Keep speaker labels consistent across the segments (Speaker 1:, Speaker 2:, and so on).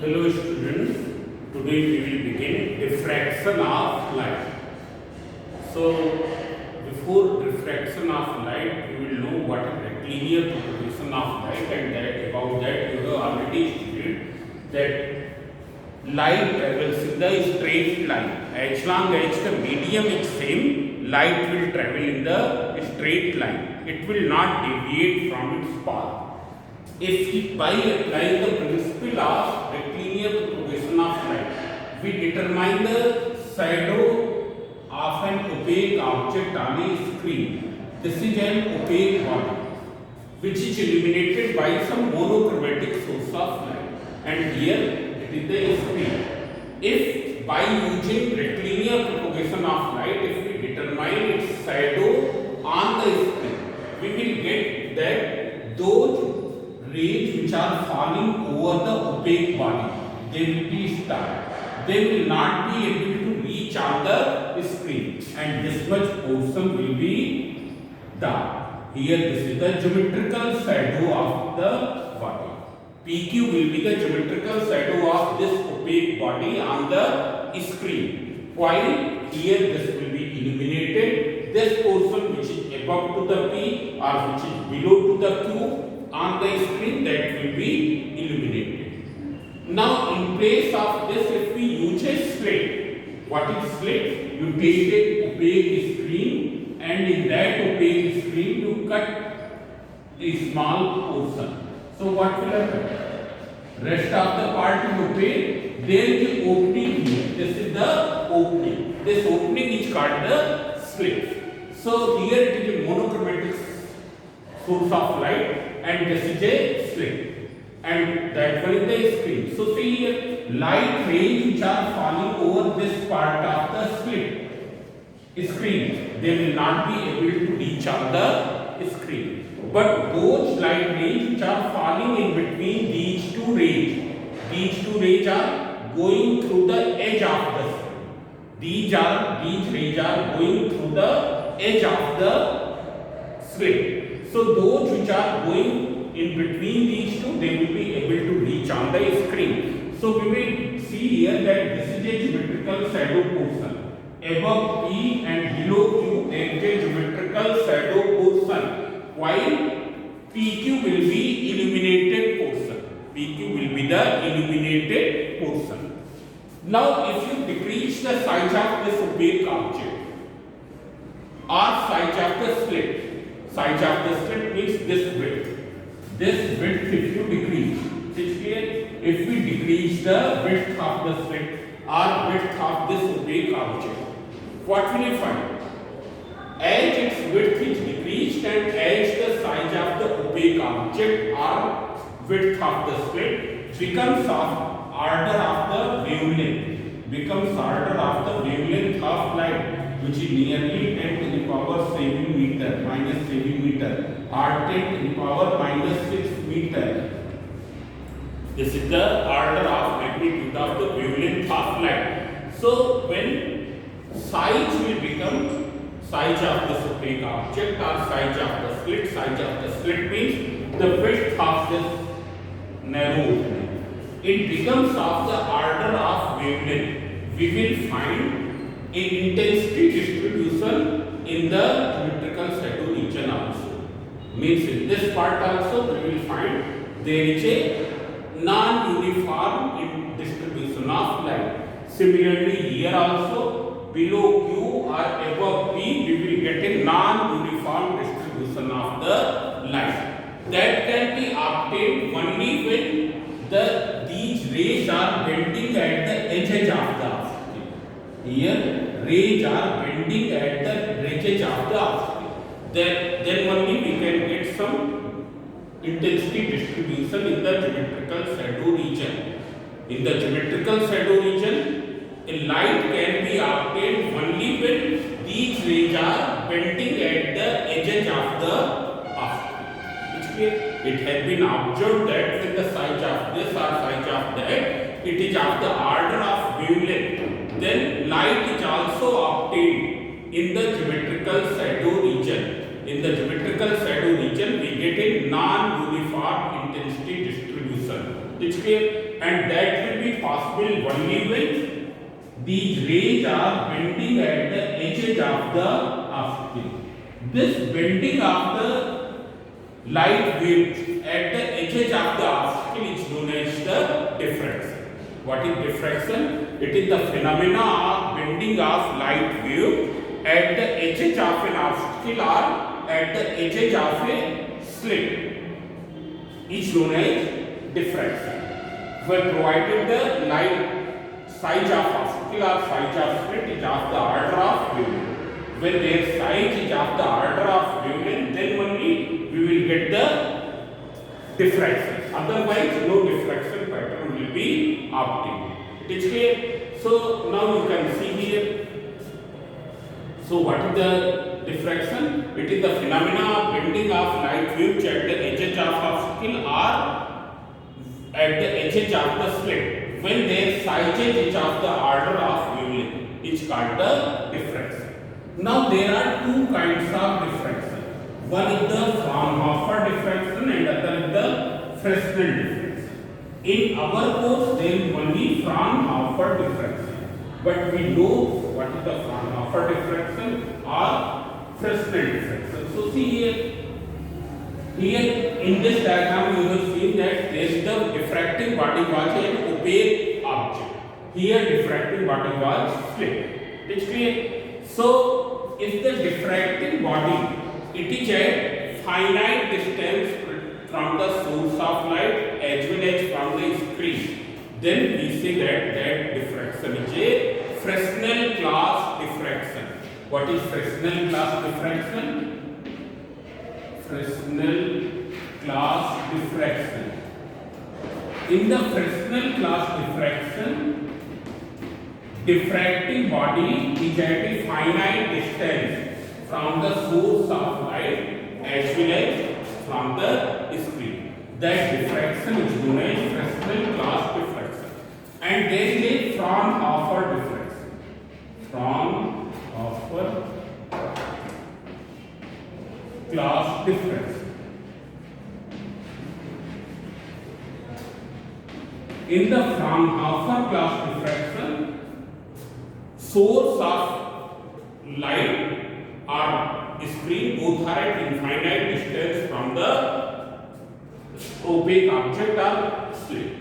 Speaker 1: Hello students, today we will begin diffraction of light. So before diffraction of light, we will know what is rectilinear propagation of light, and that about that you have already studied that light travels in the straight line. As long as the medium is same, light will travel in the straight line. It will not deviate from its path. If by applying the principle of rectilinear propagation of light, we determine the shadow of an opaque object on a screen. This is an opaque body which is illuminated by some monochromatic source of light, and here it is the screen. If by using rectilinear propagation of light, if we determine its shadow on the screen, we will get that those rays which are falling over the opaque body, they will be stark. They will not be able to reach on the screen, and this much portion will be dark. Here this is the geometrical shadow of the body. PQ will be the geometrical shadow of this opaque body on the screen, while here this will be illuminated. This portion which is above to the P or which is below to the Q on the screen, that will be illuminated. Now in place of this, if we use a slit, what is slit? You take a opaque screen, and in that opaque screen you cut a small portion. So what will happen? Rest of the part is opaque. There is the opening here. This is the opening. This opening is called the slit. So here it is a monochromatic source of light, and this is a slit, and that one is the screen. So see here, light rays which are falling over this part of the slit screen, they will not be able to reach on the screen. But those light rays which are falling in between these two rays are going through the edge of the screen. These rays are going through the edge of the slit. So those which are going in between these two, they will be able to reach on the screen. So we will see here that this is a geometrical shadow portion. Above P and below Q, there is a geometrical shadow portion, while PQ will be illuminated portion. PQ will be the illuminated portion. Now if you decrease the size of this opaque object or size of the slit, size of the slit means this width. This width if you decrease, it's clear? If we decrease the width of the slit or width of this opaque object, what will you find? As its width is decreased and as the size of the opaque object or width of the slit becomes of order of the wavelength of light, which is nearly 10 to the power 7 meter minus 7 meter or 10 to the power minus 6 meter. This is the order of magnitude of the wavelength of light. So when size will become size of this opaque object or size of the slit means the width of this narrow opening, it becomes of the order of wavelength. We will find an intensity distribution in the geometrical shadow region also. Means in this part also we will find there is a non-uniform distribution of light. Similarly here also, below Q or above P, we will get a non-uniform distribution of the light. That can be obtained only when these rays are bending at the edges of the obstacle. Here rays are bending at the edges of the obstacle. Then only we can get some intensity distribution in the geometrical shadow region. In the geometrical shadow region, a light can be obtained only when these rays are bending at the edges of the obstacle. It has been observed that when the size of this or size of that, it is of the order of wavelength, then light is also obtained in the geometrical shadow region. In the geometrical shadow region, we get a non-uniform intensity distribution. It's clear, and that will be possible only when these rays are bending at the edges of the obstacle. This bending of the light waves at the edges of the obstacle is known as the diffraction. What is diffraction? It is the phenomena of bending of light wave at the edges of an obstacle or at the edges of a slit is known as diffraction. When provided the light size of obstacle or size of slit is of the order of wavelength. When their size is of the order of wavelength, then only we will get the diffraction. Otherwise, no diffraction pattern will be obtained. It is clear. So now you can see here. So what is the diffraction? It is the phenomena of bending of light waves at the edges of obstacle or at the edges of the slit. When their size is of the order of wavelength, it is called the diffraction. Now there are two kinds of diffraction. One is the Fraunhofer diffraction and other is the Fresnel diffraction. In our course, there is only Fraunhofer diffraction, but we know what is the Fraunhofer diffraction or Fresnel diffraction. So see here. Here in this diagram you have seen that there is the diffracting body was an opaque object. Here diffracting body was slit. It's clear. So if the diffracting body it is a finite distance from the source of light as well as from the screen, then we say that diffraction is a Fresnel class diffraction. What is Fresnel class diffraction? Fresnel class diffraction. In the Fresnel class diffraction, diffracting body is at a finite distance from the source of light as well as from the screen. That diffraction is known as Fresnel class diffraction. And there is a Fraunhofer diffraction. Fraunhofer class diffraction. In the Fraunhofer class diffraction, source of light or screen both are at infinite distance from the opaque object or slit.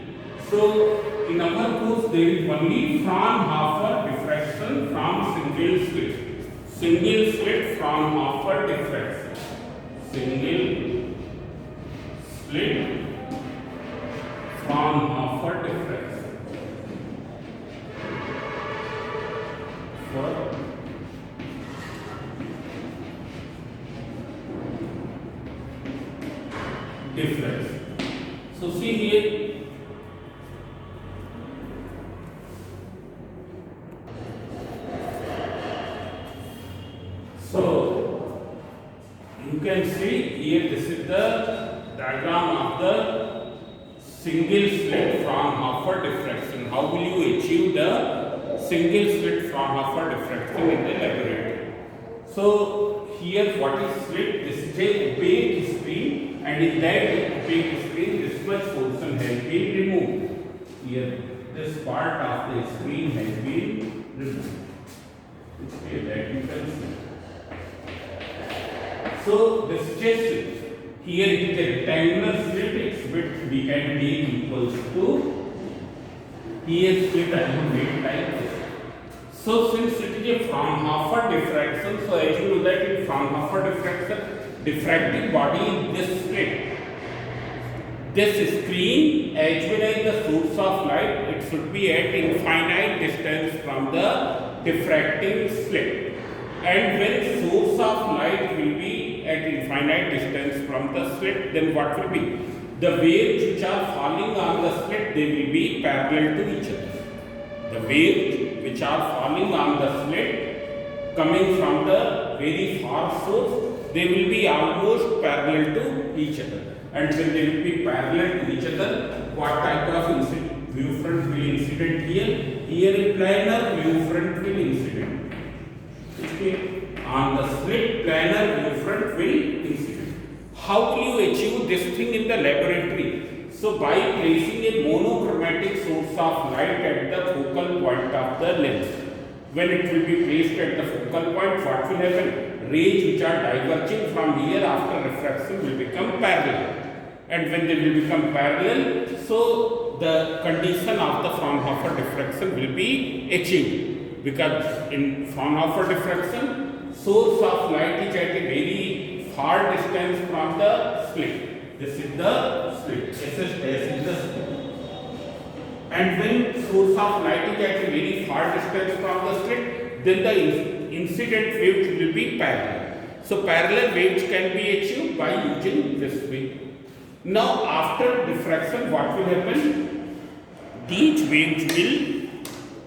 Speaker 1: So in our course there is only Fraunhofer diffraction from single slit. Single slit Fraunhofer diffraction. Single slit Fraunhofer diffraction. For diffraction. So see here. So you can see here this is the diagram of the single slit Fraunhofer diffraction. How will you achieve the single slit Fraunhofer diffraction in the laboratory? So here what is slit? This is a opaque screen, and in that opaque screen this much portion has been removed. Here this part of the screen has been removed. It's clear that you can see. So this chest here it is a rectangular slit, its width we can make equals to here slit I have made like this. So since it is a Fraunhofer diffraction, so as you know that in Fraunhofer diffraction, diffracting body in this slit, this screen as well as the source of light, it should be at infinite distance from the diffracting slit. And when source of light will be at infinite distance from the slit, then what will be? The waves which are falling on the slit, they will be parallel to each other. The waves which are falling on the slit coming from the very far source, they will be almost parallel to each other. And when they will be parallel to each other, what type of view front will incident here? Here a planar view front will incident. On the slit, planar view front will incident. How will you achieve this thing in the laboratory? So by placing a monochromatic source of light at the focal point of the lens, when it will be placed at the focal point, what will happen? Rays which are diverging from here after refraction will become parallel. And when they will become parallel, so the condition of the Fraunhofer diffraction will be achieved. Because in Fraunhofer diffraction, source of light is at a very far distance from the slit. This is the slit. This is the slit. And when source of light is at a very far distance from the slit, then the incident waves will be parallel. So parallel waves can be achieved by using this way. Now after diffraction, what will happen? These waves will,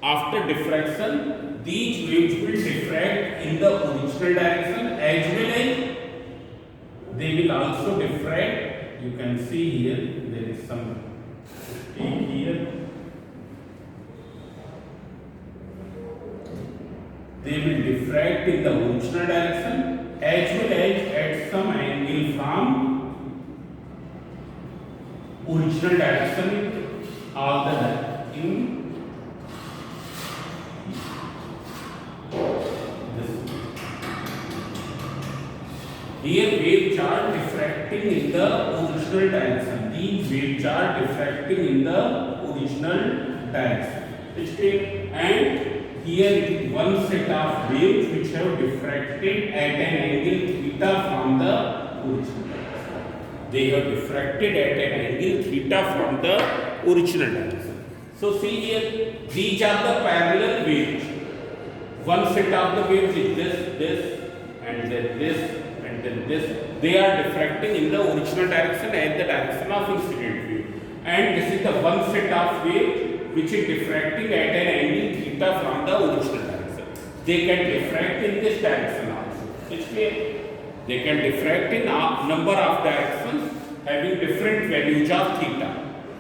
Speaker 1: after diffraction, these waves will diffract in the original direction as well as they will also diffract. You can see here, there is some mistake here. They will diffract in the original direction as well as at some angle from original direction all the in this. Here waves are diffracting in the original direction. These waves are diffracting in the original direction. And here is one set of waves which have diffracted at an angle theta from the original. They have diffracted at an angle theta from the original direction. So see here, these are the parallel waves. One set of the waves is this, and then this, and then this. They are diffracting in the original direction as the direction of incident wave. And this is the one set of waves which is diffracting at an angle theta from the original direction. They can diffract in this direction also. It's clear? They can diffract in a number of directions having different values of theta.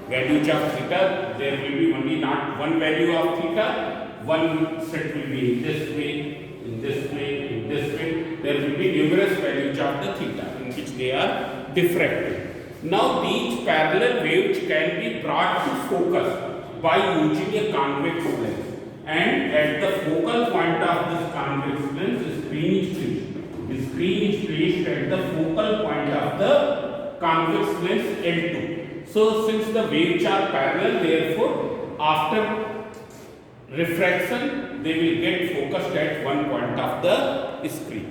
Speaker 1: Values of theta, there will be only not one value of theta. One set will be in this way, in this way, in this way. There will be numerous values of the theta in which they are diffracted. Now these parallel waves can be brought to focus by using a convex lens. And at the focal point of this convex lens, the screen is placed. The screen is placed at the focal point of the convex lens L2. So since the waves are parallel, therefore after refraction they will get focused at one point of the screen.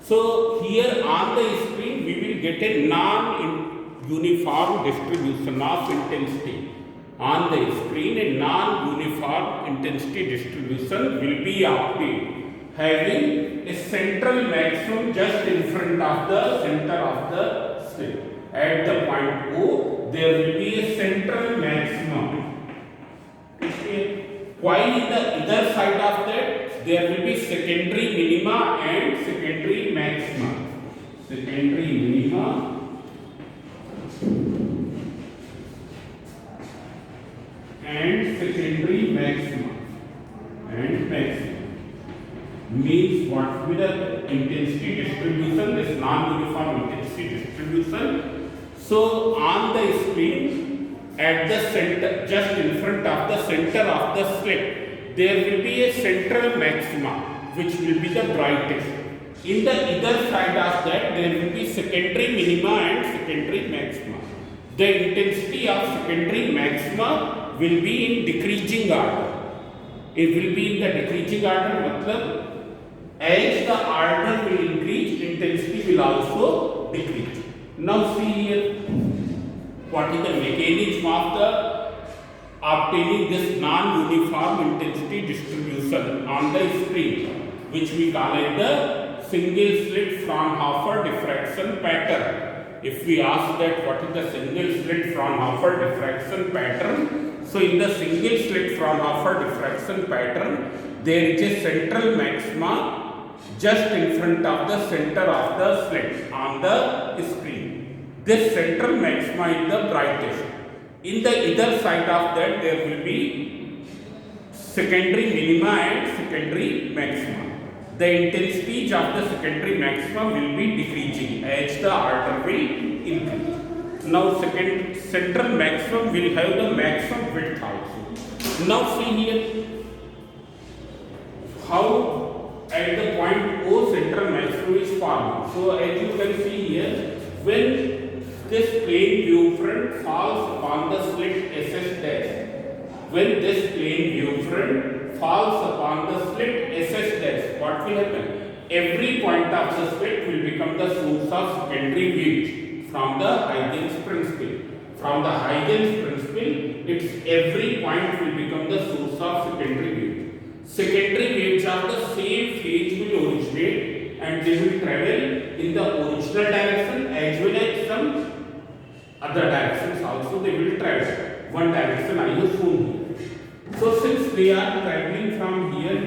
Speaker 1: So here on the screen we will get a non-uniform distribution of intensity. On the screen a non-uniform intensity distribution will be obtained, having a central maximum just in front of the center of the slit. At the point O, there will be a central maximum. While in the other side of that, there will be secondary minima and secondary maxima. Secondary minima and secondary maxima. And maxima means what will be the intensity distribution, this non-uniform intensity distribution. So on the screen at the center, just in front of the center of the slit, there will be a central maxima which will be the brightest. In the other side of that, there will be secondary minima and secondary maxima. The intensity of secondary maxima will be in decreasing order. It will be in the decreasing order, matlab as the order will increase, intensity will also decrease. Now see here, what is the mechanism of the obtaining this non-uniform intensity distribution on the screen, which we call it the single slit Fraunhofer diffraction pattern. If we ask that what is the single slit Fraunhofer diffraction pattern, so in the single slit Fraunhofer diffraction pattern, there is a central maxima just in front of the center of the slit on the screen. This central maxima is the brightest. In the other side of that, there will be secondary minima and secondary maxima. The intensities of the secondary maxima will be decreasing as the order will increase. Now second central maximum will have the maximum width also. Now see here how at the point O central maximum is formed. So as you can see here, when this plane view front falls upon the slit SS dash, when this plane view front falls upon the slit SS dash, what will happen? Every point of the slit will become the source of secondary waves from the Huygens principle. From the Huygens principle, its every point will become the source of secondary waves. Secondary waves of the same phase will originate and they will travel in the original direction as well as some other directions also they will travel. One direction I have shown here. So since they are traveling from here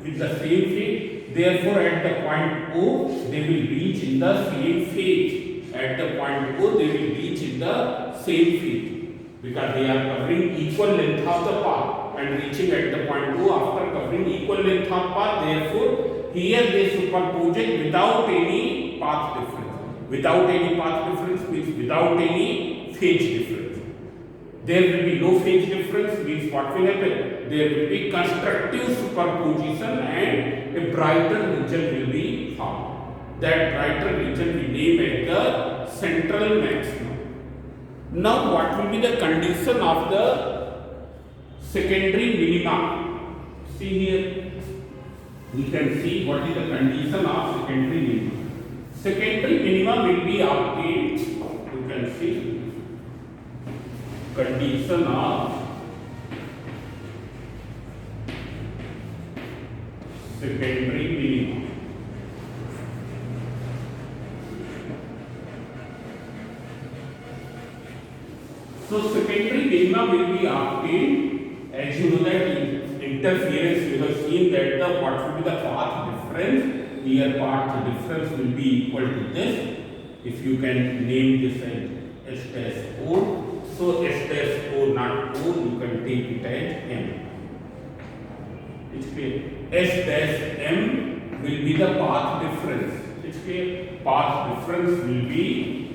Speaker 1: with the same phase, therefore at the point O they will reach in the same phase. At the point O they will reach in the same phase because they are covering equal length of the path and reaching at the point O after covering equal length of path. Therefore here they superpose it without any path difference. Without any path difference means without any phase difference. There will be no phase difference means what will happen? There will be constructive superposition and a brighter region will be found. That brighter region we name as the central maximum. Now what will be the condition of the secondary minima? See here, we can see what is the condition of secondary minima. Secondary minima will be obtained, you can see, condition of secondary minima. So secondary minima will be obtained as you know that in interference you have seen that the what will be the path difference. Here path difference will be equal to this. If you can name this as S dash O. So S dash O not O, you can take it as M. It's clear. S dash M will be the path difference. It's clear. Path difference will be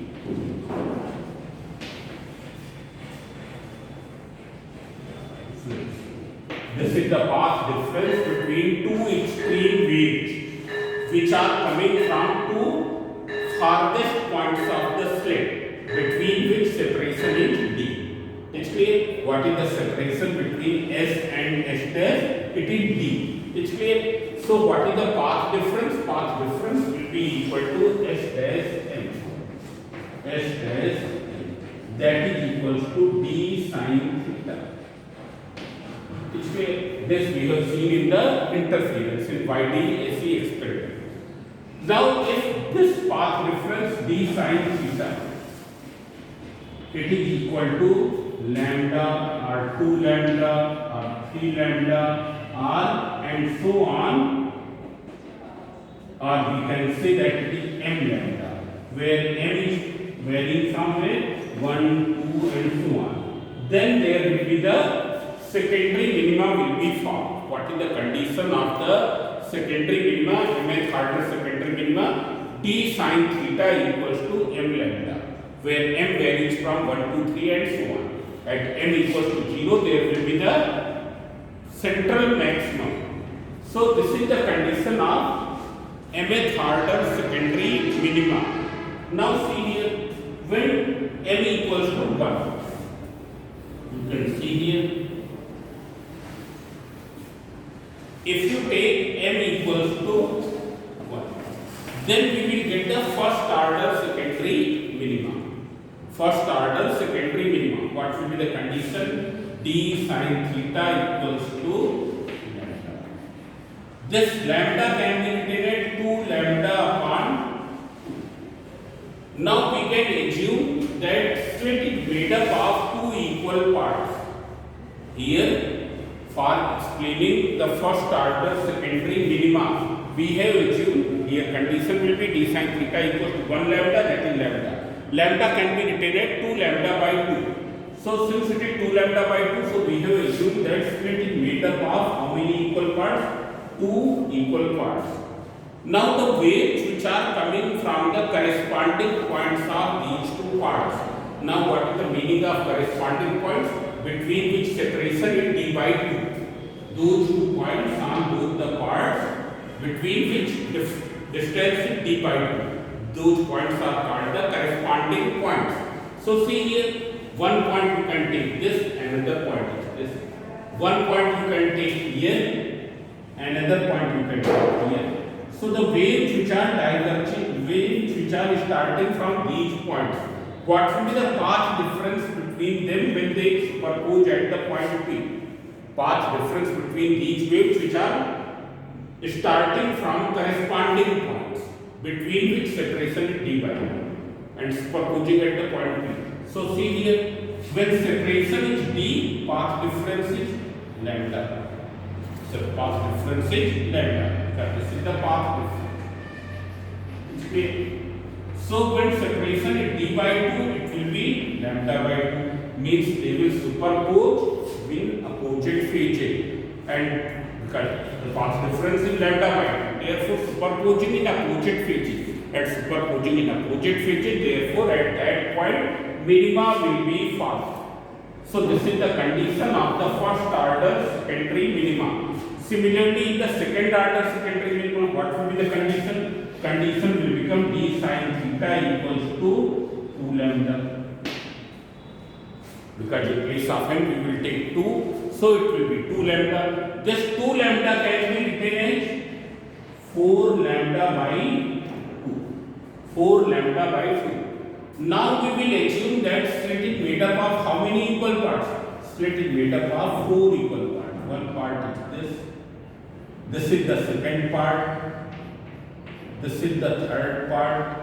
Speaker 1: this is the path difference between two extreme waves which are coming from two farthest points of the slit, between which separation is D. It's clear? What is the separation between S and S dash? It is D. It's clear? So what is the path difference? Path difference will be equal to S dash M. S dash M. That is equals to D sin theta. It's clear? This we have seen in the interference in YD-AC experiment. Now if this path difference D sin theta, it is equal to lambda or 2 lambda or 3 lambda or and so on, or we can say that it is m lambda, where m is varying from 1, 2 and so on. Then there will be the secondary minima will be found. What is the condition of the secondary minima? Mth order secondary minima D sin theta equals to m lambda, where m varies from 1 to 3 and so on. At m equals to 0, there will be the central maximum. So this is the condition of mth order secondary minima. Now see here, when m equals to 1, you can see here, if you take m equals to 1, then we will get the first order secondary minima. First order secondary minima. What will be the condition? D sin theta equals to lambda. This lambda can be written as 2 lambda upon 2. Now we can assume that slit is made up of 2 equal parts. Here, for explaining the first order secondary minima, we have assumed here condition will be D sin theta equals to 1 lambda, that is lambda. Lambda can be written as 2 lambda by 2. So since it is 2 lambda by 2, so we have assumed that slit is made up of how many equal parts? 2 equal parts. Now the waves which are coming from the corresponding points of these two parts. Now what is the meaning of corresponding points? Between which separation is d by 2. Those 2 points on both the parts between which distance is d by 2. Those points are called the corresponding points. So see here, one point you can take this, another point is this. One point you can take here, another point you can take here. So the waves which are diverging, waves which are starting from these points, what will be the path difference between them when they superpose at the point P? Path difference between these waves which are starting from corresponding points, between which separation is d by 2 and superposing at the point P. So see here, when separation is d, path difference is lambda. So path difference is lambda. This is the path difference. Okay. So when separation is d by 2, it will be lambda by 2. Means they will superpose in opposite phases, and the path difference is lambda by 2. Therefore, superposing in opposite phases. At superposing in opposite phases, therefore at that point minima will be fast. So this is the condition of the first order secondary minima. Similarly, in the second order secondary minima, what will be the condition? Condition will become d sin theta equals to 2 lambda. Because in place of m we will take 2, so it will be 2 lambda. This 2 lambda can be written as 4 lambda by 2. 4 lambda by 2. Now we will assume that slit is made up of how many equal parts? Slit is made up of 4 equal parts. One part is this. This is the second part. This is the third part.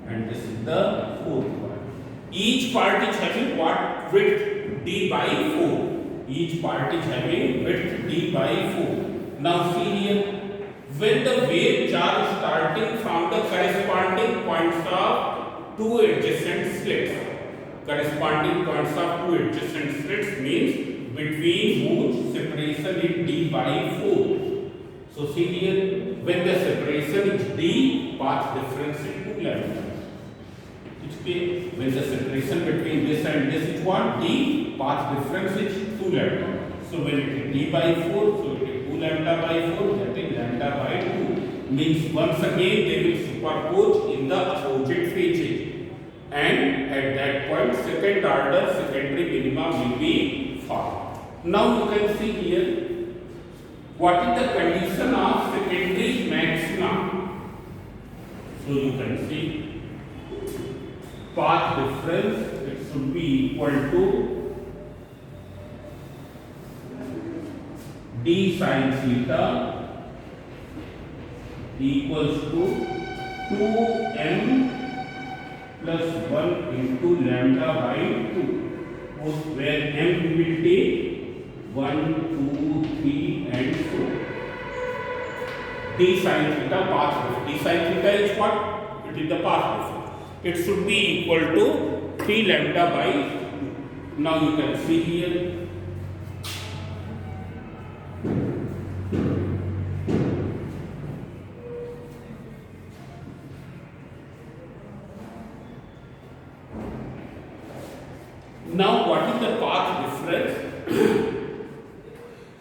Speaker 1: And this is the fourth part. Each part is having what? Width d by 4. Each part is having width d by 4. Now see here. When the waves are starting from the corresponding points of two adjacent slits. Corresponding points of two adjacent slits means between whose separation is d by 4. So see here, when the separation is d, path difference is 2 lambda. When the separation between this and this is what? D, path difference is 2 lambda. So when it is d by 4, so it is 2 lambda by 4, that is lambda by 2. Means once again they will superpose in the opposite phases. And at that point, second order secondary minima will be found. Now you can see here, what is the condition of secondary maxima? So you can see, path difference, it should be equal to d sin theta equals to 2m plus 1 into lambda by 2, where m will take 1, 2, 3 and 4. D sin theta path difference. D sin theta is what? It is the path difference. It should be equal to 3 lambda by 2. Now you can see here. Now what is the path difference?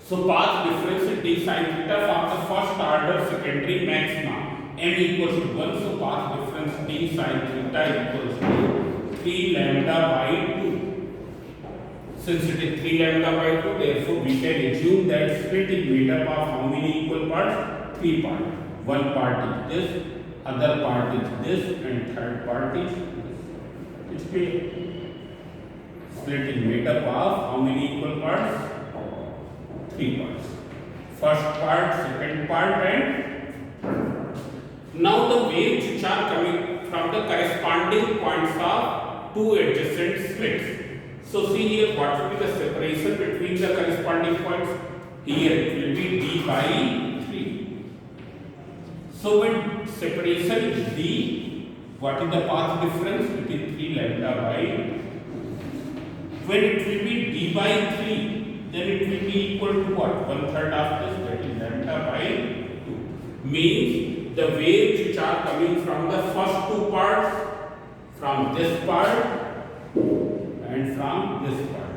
Speaker 1: So path difference is d sin theta from the first order secondary maxima. M equals to 1, so path difference d sin theta equals to 3 lambda by 2. Since it is 3 lambda by 2, therefore we can assume that slit is made up of how many equal parts? 3 parts. One part is this, other part is this, and third part is this. It's clear. Slit is made up of how many equal parts? 3 parts. First part, second part, and now the waves which are coming from the corresponding points of two adjacent slits. So see here, what will be the separation between the corresponding points? Here it will be d by 3. So when separation is d, what is the path difference? It is 3 lambda by 2. When it will be d by 3, then it will be equal to what? 1/3 of this, that is lambda by 2. Means the waves which are coming from the first two parts, from this part and from this part.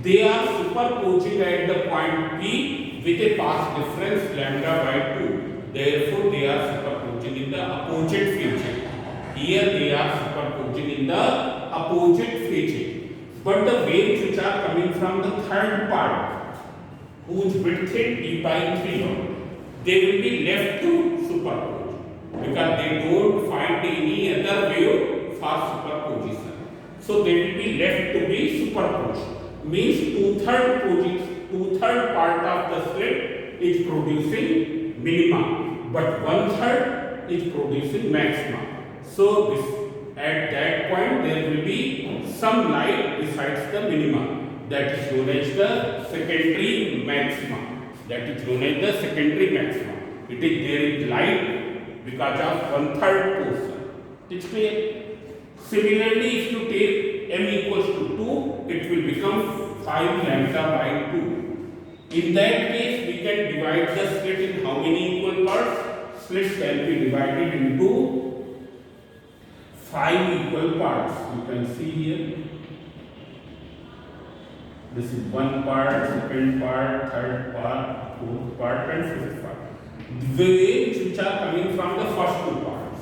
Speaker 1: They are superposing at the point P with a path difference lambda by 2. Therefore, they are superposing in the opposite phase. Here they are superposing in the opposite phase. But the waves which are coming from the third part, whose width is d by 3, they will be left to superpose because they don't find any other wave for superposition. So they will be left to be superposed. Means two-third part of the slit is producing minima, but 1/3 is producing maxima. So this, at that point there will be some light besides the minima, that is known as the secondary maxima. That is known as the secondary maxima. It is there is light because of 1/3 portion. It's clear. Similarly, if you take m equals to 2, it will become 5 lambda by 2. In that case, we can divide the slit in how many equal parts? Slit can be divided into 5 equal parts. You can see here. This is one part, second part, third part, fourth part, and fifth part. The waves which are coming from the first two parts,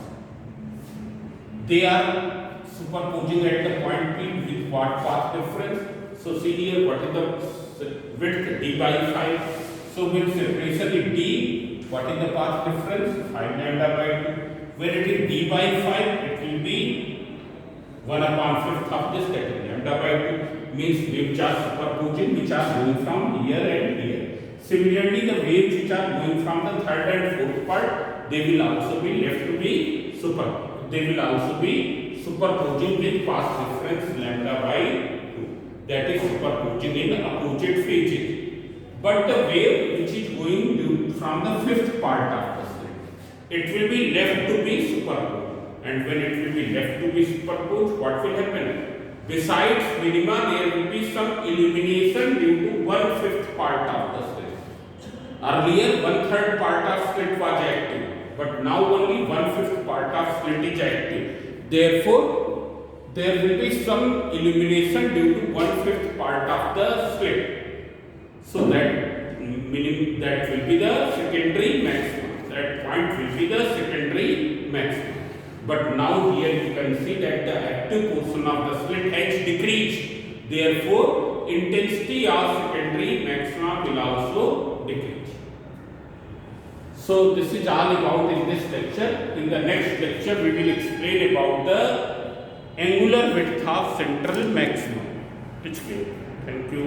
Speaker 1: they are superposing at the point P with what path difference? So see here, what is the width? D by 5. So when separation is D, what is the path difference? 5 lambda by 2. When it is D by 5, it will be 1/5 of this, that is lambda by 2. Means waves are superposing which are going from here and here. Similarly, the waves which are going from the third and fourth part, they will also be left to be superposing with path difference lambda by 2. That is superposing in opposite phases. But the wave which is going from the fifth part of the slit, it will be left to be superposed. And when it will be left to be superposed, what will happen? Besides minima, there will be some illumination due to 1/5 part of the slit. Earlier, 1/3 part of slit was active, but now only 1/5 part of slit is active. Therefore, there will be some illumination due to 1/5 part of the slit. So that will be the secondary maximum. That point will be the secondary maximum. But now here you can see that the active portion of the slit has decreased. Therefore, intensity of secondary maxima will also decrease. So this is all about in this lecture. In the next lecture, we will explain about the angular width of central maximum. Thank you.